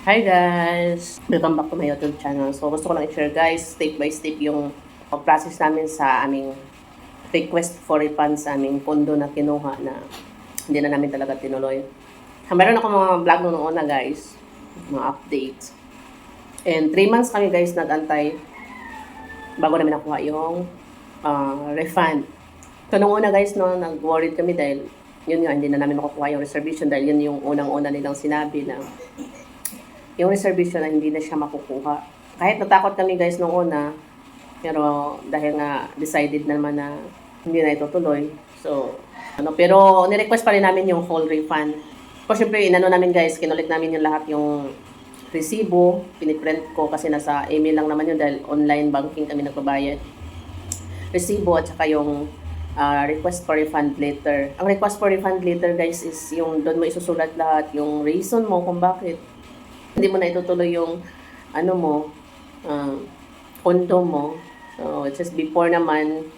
Hi guys! Welcome back to my YouTube channel. So gusto ko lang i-share guys, step by step yung process namin sa aming request for refund sa aming pondo na kinuha na hindi na namin talaga tinuloy. Meron ako mga vlog noong una guys, mga updates. And 3 months kami guys nag-antay bago namin nakuha yung refund. So nung una guys, no, nag-worried kami dahil yun nga, hindi na namin makukuha yung reservation dahil yun yung unang-una nilang sinabi na yung reservation na hindi na siya makukuha. Kahit natakot kami guys nung una, pero dahil nga decided naman na hindi na itutuloy. So, pero ni-request pa rin namin yung full refund. So, syempre, namin guys, kinulit namin yung lahat yung resibo, piniprint ko kasi nasa email lang naman yun dahil online banking kami nagbabayad. Resibo at saka yung request for refund letter. Ang request for refund letter guys is yung doon mo isusulat lahat yung reason mo kung bakit hindi mo na itutuloy yung pondo mo. So, it's just before naman,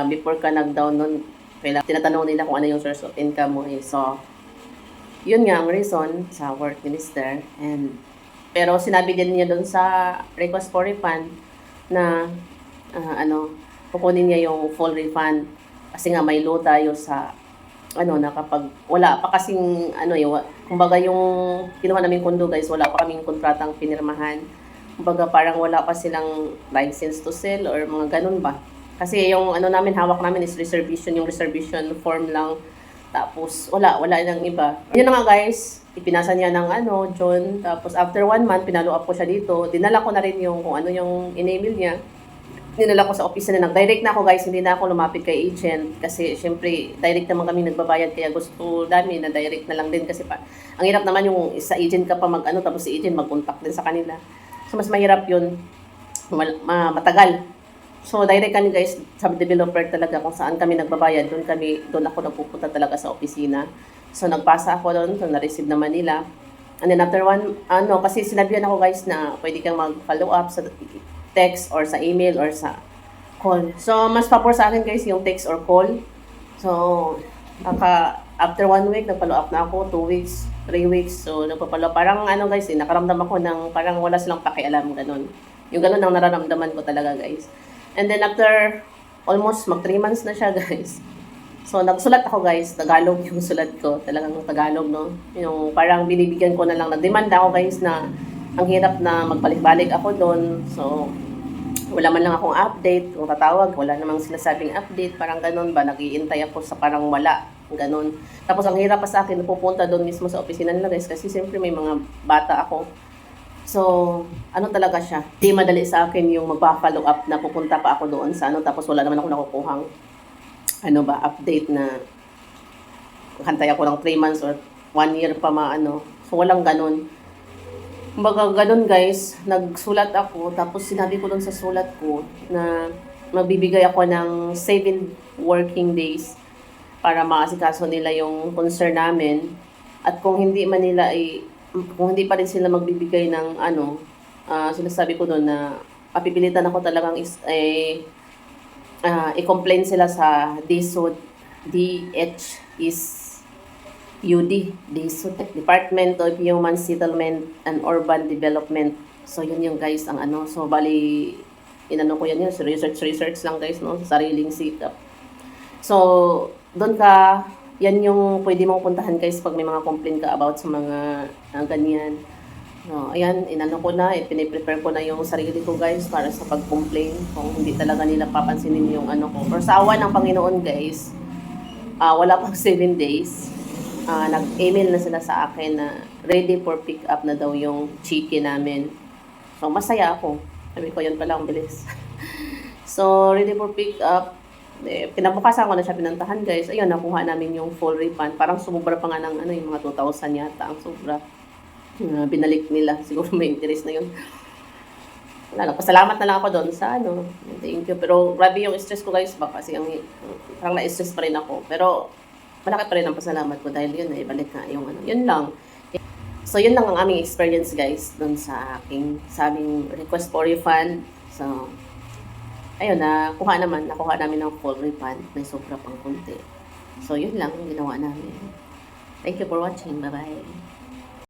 before ka nag-down nun, tinatanong nila kung ano yung source of income mo. So, yun nga ang reason sa work minister. Pero sinabi din niya doon sa request for refund na kukunin niya yung full refund. Kasi nga may low tayo sa na kapag wala pa kasing kumbaga yung kinuha namin kondo guys, wala pa kaming kontratang pinirmahan. Kumbaga parang wala pa silang license to sell or mga ganun ba. Kasi yung namin, hawak namin is reservation, yung reservation form lang. Tapos wala nang iba. Yun na nga guys, ipinasa niya ng John. Tapos after 1 month, pinalo up ko siya dito. Dinala ko na rin yung kung ano yung in-email niya. Dinala ko sa office na nag-direct na ako guys, hindi na ako lumapit kay agent kasi syempre direct naman kami nagbabayad kaya gusto namin na direct na lang din kasi ang hirap naman yung sa agent ka pa tapos si agent mag-contact din sa kanila. So mas mahirap yun, matagal. So direct kami guys sa developer talaga kung saan kami nagbabayad, doon ako nagpupunta talaga sa opisina. So nagpasa ako doon, so na-receive naman nila. And then after kasi sinabihan ako guys na pwede kang mag-follow up sa text or sa email or sa call. So, mas pabor sa akin guys yung text or call. So, after 1 week, nagpalo up na ako, 2 weeks, 3 weeks. So, nagpapalo. Parang guys, nakaramdam ako ng parang wala silang pakialam, ganun. Yung ganun ang nararamdaman ko talaga guys. And then after almost 3 months na siya guys. So, nagsulat ako guys, Tagalog yung sulat ko. Talagang Tagalog, no? Yung parang binibigyan ko na lang, nagdemanda ako guys na ang hirap na magbalik-balik ako doon. So, wala man lang akong update. Kung tatawag, wala namang sinasabing update. Parang ganun ba, nag-iintay ako sa parang wala. Ganun. Tapos, ang hirap pa sa akin, pupunta doon mismo sa opisina nila guys. Kasi siyempre may mga bata ako. So, talaga siya. Di madali sa akin yung magpa-follow up na pupunta pa ako doon sa tapos wala naman ako nakukuhang update na hantay ako ng 3 months or 1 year pa So, walang ganun. Kumbaga ganun guys, nagsulat ako, tapos sinabi ko doon sa sulat ko na magbibigay ako ng 7 working days para maasikaso nila yung concern namin. At kung hindi pa rin sila magbibigay ng sinasabi ko doon na papipilitan ako talagang i-complain sila sa DSUD, DSUD, Department of Human Settlement and Urban Development. So, yun yung guys, ang So, bali, ko yan yun. So, research lang guys, no? Sa sariling sikap. So, doon yan yung pwede mong puntahan guys pag may mga complaint ka about sa mga ganyan. So, ayan, ko na, piniprepare ko na yung sarili ko guys para sa pag-complain kung hindi talaga nila papansinin yung ko. Pero sa awa ng Panginoon guys, wala pang 7 days. Nag-email na sila sa akin na ready for pick up na daw yung chicken namin. So, masaya ako. Sabi ko, yun pala ang bilis. So, ready for pick up. Pinabukasan ko na siya pinantahan guys. Ayun, nakuha namin yung full refund. Parang sumubra pa nga ng yung mga 2,000 yata ang sobra. Binalik nila. Siguro may interest na yun. Pasalamat na lang ako doon sa thank you. Pero grabe yung stress ko guys ba kasi parang na-stress pa rin ako. Pero malaki pa rin ang pasalamat ko dahil yun balik nga yung yun lang. So yun lang ang aming experience guys doon sa aming request for refund. So ayun, nakuha namin ng full refund, may sobra pang konti. So yun lang ang ginawa namin. Thank you for watching. Bye bye.